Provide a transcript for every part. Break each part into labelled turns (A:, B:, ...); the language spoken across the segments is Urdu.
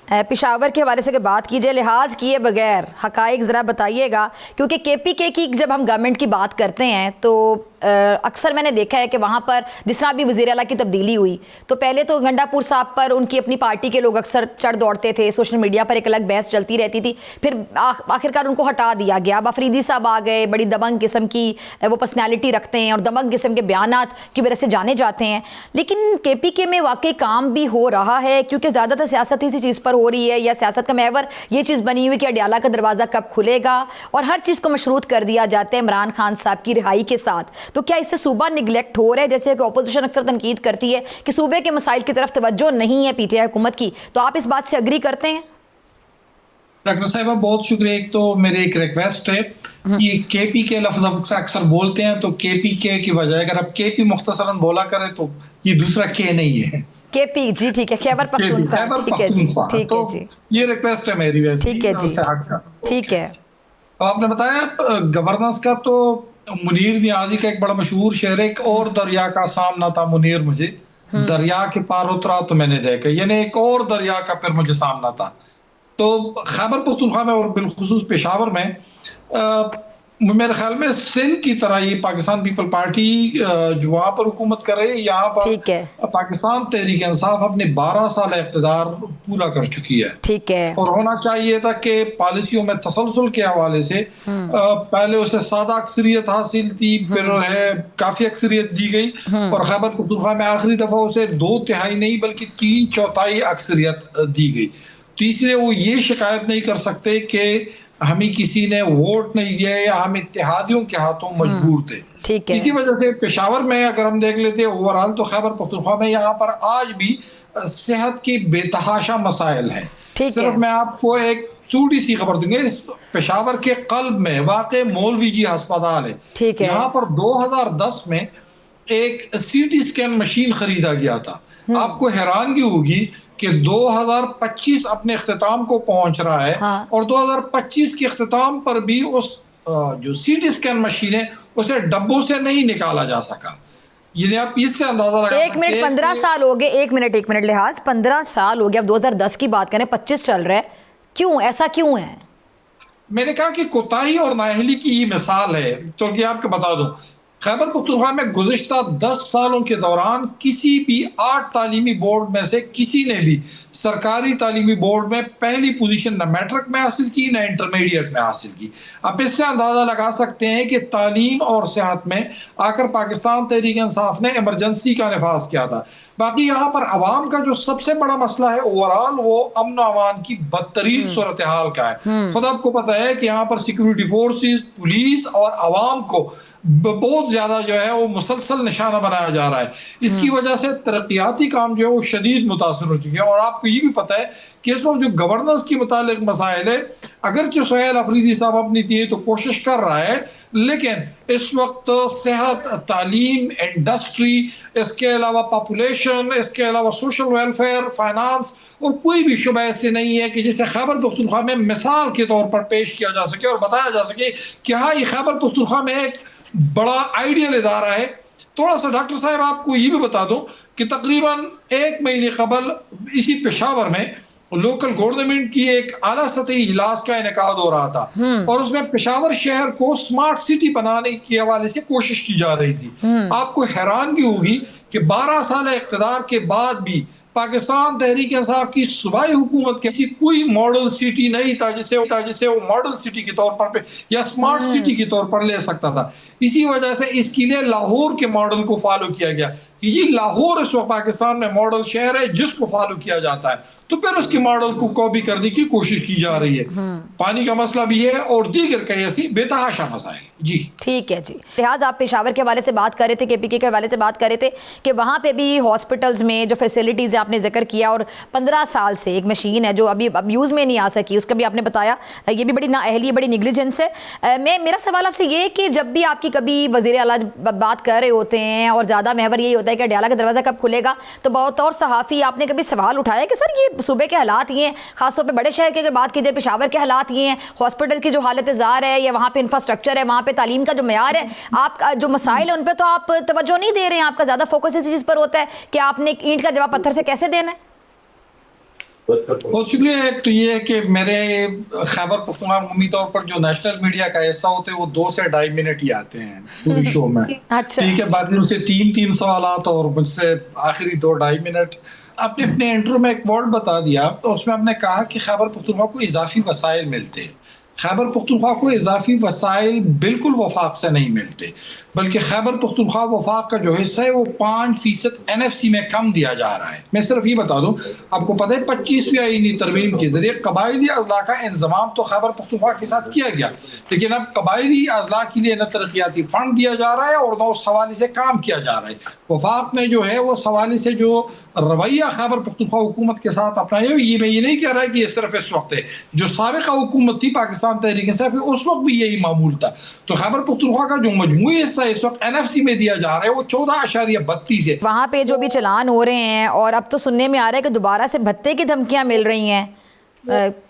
A: پشاور کے حوالے سے اگر بات کی جائے لحاظ کیے بغیر حقائق ذرا بتائیے گا، کیونکہ کے پی کے کی جب ہم گورنمنٹ کی بات کرتے ہیں تو اکثر میں نے دیکھا ہے کہ وہاں پر جس طرح بھی وزیر اعلیٰ کی تبدیلی ہوئی تو پہلے تو گنڈا پور صاحب پر ان کی اپنی پارٹی کے لوگ اکثر چڑھ دوڑتے تھے، سوشل میڈیا پر ایک الگ بحث چلتی رہتی تھی، پھر آخرکار ان کو ہٹا دیا گیا۔ اب افریدی صاحب آ گئے، بڑی دبنگ قسم کی وہ پرسنالٹی رکھتے ہیں اور دبنگ قسم کے بیانات کی وجہ سے جانے جاتے ہیں، لیکن کے پی کے میں واقعی کام بھی ہو رہا ہے، کیونکہ زیادہ تر سیاست اسی چیز پر ہو رہی ہے، یا سیاست کا محور یہ چیز بنی ہوئی کہ اڈیالہ کا دروازہ کب کھلے گا، اور ہر چیز کو مشروط کر دیا جاتا ہے عمران خان صاحب کی رہائی کے ساتھ۔ تو کیا اس سے صوبہ نگلیکٹ ہو رہا ہے؟ جیسے کہ اپوزیشن اکثر تنقید کرتی ہے کہ صوبے کے مسائل کی طرف توجہ نہیں ہے پی ٹی آئی حکومت کی، تو آپ اس بات سے اگری کرتے ہیں؟
B: ڈاکٹر صاحبہ بہت شکریہ۔ ایک تو میرے ایک ریکویسٹ ہے، یہ کے پی کے لفظ اکثر بولتے ہیں تو کے پی کے کی بجائے اگر آپ کے پی مختصراً بولا کریں تو یہ دوسرا کے نہیں ہے،
A: کے پی جی ٹھیک ہے، خیبر پختونخوا، ٹھیک ہے جی، ٹھیک ہے جی،
B: یہ ریکویسٹ ہے میری، ویسے
A: ٹھیک ہے جی، ٹھیک ہے۔
B: آپ نے بتایا گورننس کا، تو منیر نیازی کا ایک بڑا مشہور شعر ہے، ایک اور دریا کا سامنا تھا منیر مجھے، دریا کے پار اترا تو میں نے دیکھا، یعنی ایک اور دریا کا پھر مجھے سامنا تھا۔ تو خیبر پختونخوا میں اور بالخصوص پشاور میں میرے خیال میں سندھ کی طرح یہ پاکستان پیپل پارٹی جو وہاں پر حکومت کر رہی ہے، یہاں پر پاکستان تحریک انصاف اپنے 12 سال اقتدار پورا کر چکی ہے،
A: ٹھیک ہے، اور
B: ہونا چاہیے تھا کہ پالیسیوں میں تسلسل کے حوالے سے پہلے اسے سادہ اکثریت حاصل تھی، پھر کافی اکثریت دی گئی، اور خیبر پختونخوا میں آخری دفعہ اسے 2/3 نہیں بلکہ 3/4 اکثریت دی گئی۔ تیسرے وہ یہ شکایت نہیں کر سکتے کہ ہمیں کسی نے ووٹ نہیں دیا یا ہم اتحادیوں کے ہاتھوں مجبور تھے۔ اسی وجہ سے پشاور میں اگر ہم دیکھ لیتے اوورال تو خیبر پختونخوا میں یہاں پر آج بھی صحت کی بے تحاشا مسائل ہیں۔ صرف میں آپ کو ایک چھوٹی سی خبر دوں گے، پشاور کے قلب میں واقع مولوی جی ہسپتال ہے، یہاں پر 2010 میں ایک سی ٹی اسکین مشین خریدا گیا تھا۔ آپ کو حیرانگی ہوگی کہ 2025 اپنے اختتام کو پہنچ رہا ہے، اور 2025 کے اختتام پر بھی اس جو سی ٹی اسکین مشین ہے اسے ڈبوں سے نہیں نکالا جا سکا۔ یعنی آپ اس سے اندازہ لگا سکتے ہیں۔
A: ایک منٹ 15 سال ہو گئے، ایک منٹ لحاظ 15 سال ہو گیا، اب 2010 کی بات کریں، 25 چل رہا ہے، کیوں ایسا کیوں ہے؟
B: میں نے کہا کہ کوتاہی اور نااہلی کی یہ مثال ہے۔ تو یہ آپ کو بتا دوں، خیبر پختونخوا میں گزشتہ 10 سالوں کے دوران کسی بھی 8 تعلیمی بورڈ میں سے کسی نے بھی سرکاری تعلیمی بورڈ میں پہلی پوزیشن نہ میٹرک میں حاصل کی نہ انٹرمیڈیٹ میں حاصل کی۔ آپ اس سے اندازہ لگا سکتے ہیں کہ تعلیم اور صحت میں آ کر پاکستان تحریک انصاف نے ایمرجنسی کا نفاذ کیا تھا۔ باقی یہاں پر عوام کا جو سب سے بڑا مسئلہ ہے اوورال، وہ امن و امان کی بدترین صورتحال کا ہے۔ خود آپ کو پتہ ہے کہ یہاں پر سیکیورٹی فورسز، پولیس اور عوام کو بہت زیادہ جو ہے وہ مسلسل نشانہ بنایا جا رہا ہے۔ اس کی وجہ سے ترقیاتی کام جو ہے وہ شدید متاثر ہو چکے ہیں، اور آپ کو یہ بھی پتہ ہے کہ اس وقت جو گورننس کے متعلق مسائل ہے، اگرچہ سہیل افریدی صاحب اپنی تھی تو کوشش کر رہا ہے، لیکن اس وقت صحت، تعلیم، انڈسٹری، اس کے علاوہ پاپولیشن، اس کے علاوہ سوشل ویلفیئر، فائنانس، اور کوئی بھی شعبہ ایسے نہیں ہے کہ جسے خیبر پختونخوا میں مثال کے طور پر پیش کیا جا سکے اور بتایا جا سکے کہ ہاں یہ خیبر پختونخوا میں ایک بڑا آئیڈیل ادارہ ہے۔ تھوڑا سا ڈاکٹر صاحب آپ کو یہ بھی بتا دوں کہ تقریباً 1 مہینے قبل اسی پشاور میں لوکل گورنمنٹ کی ایک اعلیٰ سطحی اجلاس کا انعقاد ہو رہا تھا، اور اس میں پشاور شہر کو سمارٹ سٹی بنانے کے حوالے سے کوشش کی جا رہی تھی۔ آپ کو حیرانگی ہوگی کہ 12 سال اقتدار کے بعد بھی پاکستان تحریک انصاف کی صوبائی حکومت کی کوئی ماڈل سٹی نہیں تھا جسے وہ ماڈل سٹی کے طور پر یا سمارٹ سٹی کے طور پر لے سکتا تھا۔ اسی وجہ سے اس کے لیے لاہور کے ماڈل کو فالو کیا گیا کہ یہ لاہور اس وقت پاکستان میں ماڈل شہر ہے جس کو فالو کیا جاتا ہے، تو پھر اس کی ماڈل کو کاپی کرنے کی کوشش کی جا رہی ہے۔ پانی کا مسئلہ بھی ہے اور دیگر کئی ایسی بے تحاشا مسائل۔ جی
A: ٹھیک ہے جی، لحاظ آپ پشاور کے حوالے سے بات کر رہے تھے، کے پی کے حوالے سے بات کر رہے تھے کہ وہاں پہ بھی ہاسپٹلز میں جو فیسلٹیز آپ نے ذکر کیا، اور 15 سال سے ایک مشین ہے جو ابھی اب یوز میں نہیں آ سکی، اس کا بھی آپ نے بتایا یہ بھی بڑی نااہلی، بڑی نیگلیجنس ہے۔ میرا سوال آپ سے یہ ہے کہ جب بھی آپ کی کبھی وزیر اعلیٰ بات کر رہے ہوتے ہیں اور زیادہ محور یہی ہوتا ہے کہ اڈیالہ کا دروازہ کب کھلے گا، تو بہت اور صحافی آپ نے کبھی سوال اٹھایا کہ سر یہ صوبے کے حالات یہ ہیں، خاص طور پہ بڑے شہر کی اگر بات کی جائے پشاور کے حالات یہ ہیں، ہاسپٹل کی جو حالت زار ہے یا وہاں پہ انفراسٹرکچر ہے، وہاں پہ تعلیم کا جو معیار ہے، آپ جو مسائل ہیں ان پہ تو آپ توجہ نہیں دے رہے ہیں، آپ کا زیادہ فوکس اس چیز پر ہوتا ہے کہ آپ نے اینٹ کا جواب پتھر سے کیسے دینا ہے۔
B: بہت شکریہ. ایک تو یہ ہے کہ میرے خیبر پختونخوا عمومی طور پر جو نیشنل میڈیا کا حصہ ہوتے ہیں وہ 2 سے 2.5 منٹ ہی آتے ہیں پوری شو میں.
A: اچھا
B: ٹھیک ہے, باقی سے 3 سوالات اور مجھ سے آخری 2-2.5 منٹ. آپ نے اپنے انٹرو میں ایک ورڈ بتا دیا اور اس میں آپ نے کہا کہ خیبر پختونخوا کو اضافی وسائل ملتے. خیبر پختونخوا کو اضافی وسائل بالکل وفاق سے نہیں ملتے, بلکہ خیبر پختونخوا وفاق کا جو حصہ ہے وہ 5% NFC میں کم دیا جا رہا ہے. میں صرف یہ بتا دوں, آپ کو پتہ ہے 25ویں آئینی ترمیم کے ذریعے قبائلی اضلاع کا انضمام تو خیبر پختونخوا کے ساتھ کیا گیا, لیکن اب قبائلی اضلاع کے لیے نہ ترقیاتی فنڈ دیا جا رہا ہے اور نہ اس حوالے سے کام کیا جا رہا ہے. وفاق نے جو ہے وہ اس حوالے سے جو رویہ خیبر پختونخوا حکومت کے ساتھ اپنایا, یہ میں یہ نہیں کہہ رہا کہ یہ صرف اس وقت ہے, جو سابقہ حکومت تھی پاکستان تحریک انصاف اس وقت بھی یہی معمول تھا. تو خیبر پختونخوا کا جو مجموعی حصہ اس وقت NFC میں دیا جا رہا ہے وہ 14.32 ہے.
A: وہاں پہ جو بھی چلان ہو رہے ہیں اور اب تو سننے میں آ رہا ہے کہ دوبارہ سے بھتے کی دھمکیاں مل رہی ہیں,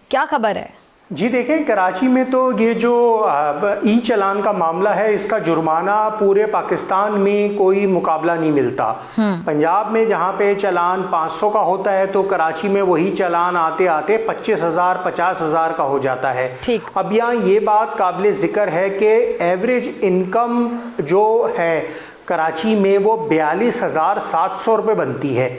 A: کیا خبر ہے؟
C: جی دیکھیں, کراچی میں تو یہ جو ای چلان کا معاملہ ہے اس کا جرمانہ پورے پاکستان میں کوئی مقابلہ نہیں ملتا. پنجاب میں جہاں پہ چلان 500 کا ہوتا ہے تو کراچی میں وہی چلان آتے آتے 25,000 50,000 کا ہو جاتا ہے. اب یہاں یہ بات قابل ذکر ہے کہ ایوریج انکم جو ہے کراچی میں وہ 42,700 روپے بنتی ہے.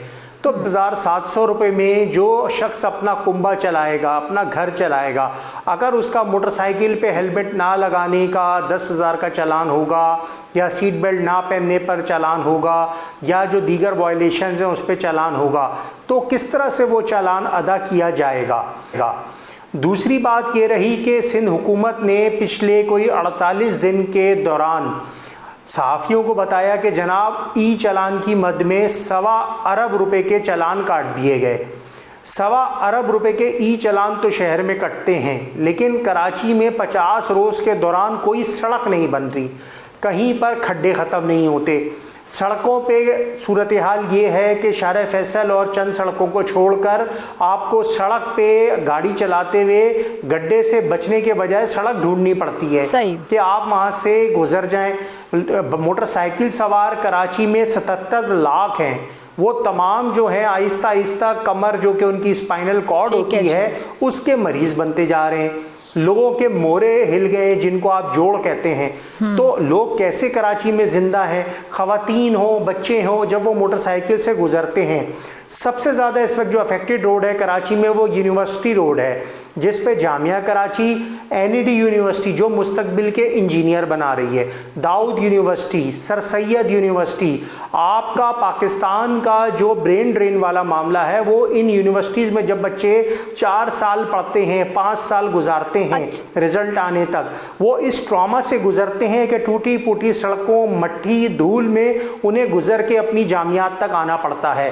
C: تو 1,700 روپے میں جو شخص اپنا کنبہ چلائے گا, اپنا گھر چلائے گا, اگر اس کا موٹر سائیکل پہ ہیلمٹ نہ لگانے کا 10,000 کا چلان ہوگا, یا سیٹ بیلٹ نہ پہننے پر چلان ہوگا, یا جو دیگر وائلیشنز ہیں اس پہ چلان ہوگا, تو کس طرح سے وہ چلان ادا کیا جائے گا. دوسری بات یہ رہی کہ سندھ حکومت نے پچھلے کوئی 48 دن کے دوران صحافیوں کو بتایا کہ جناب ای چلان کی مد میں 1.25 ارب روپے کے چلان کاٹ دیے گئے. 1.25 ارب روپے کے ای چلان تو شہر میں کٹتے ہیں, لیکن کراچی میں 50 روز کے دوران کوئی سڑک نہیں بن رہی, کہیں پر کھڈے ختم نہیں ہوتے. سڑکوں پہ صورتحال یہ ہے کہ شارع فیصل اور چند سڑکوں کو چھوڑ کر آپ کو سڑک پہ گاڑی چلاتے ہوئے گڈھے سے بچنے کے بجائے سڑک ڈھونڈنی پڑتی ہے کہ آپ وہاں سے گزر جائیں. موٹر سائیکل سوار کراچی میں 77 لاکھ ہیں, وہ تمام جو ہیں آہستہ آہستہ کمر جو کہ ان کی اسپائنل کارڈ ہوتی ہے اس کے مریض بنتے جا رہے ہیں. لوگوں کے مورے ہل گئے جن کو آپ جوڑ کہتے ہیں. تو لوگ کیسے کراچی میں زندہ ہیں, خواتین ہوں بچے ہوں, جب وہ موٹر سائیکل سے گزرتے ہیں. سب سے زیادہ اس وقت جو افیکٹڈ روڈ ہے کراچی میں وہ یونیورسٹی روڈ ہے, جس پہ جامعہ کراچی, NED یونیورسٹی جو مستقبل کے انجینئر بنا رہی ہے, داؤد یونیورسٹی, سر سید یونیورسٹی, آپ کا پاکستان کا جو برین ڈرین والا معاملہ ہے وہ ان یونیورسٹیز میں جب بچے 4 سال پڑھتے ہیں, 5 سال گزارتے ہیں رزلٹ آنے تک, وہ اس ٹراما سے گزرتے ہیں کہ ٹوٹی پوٹی سڑکوں, مٹی, دھول میں انہیں گزر کے اپنی جامعات تک آنا پڑتا ہے.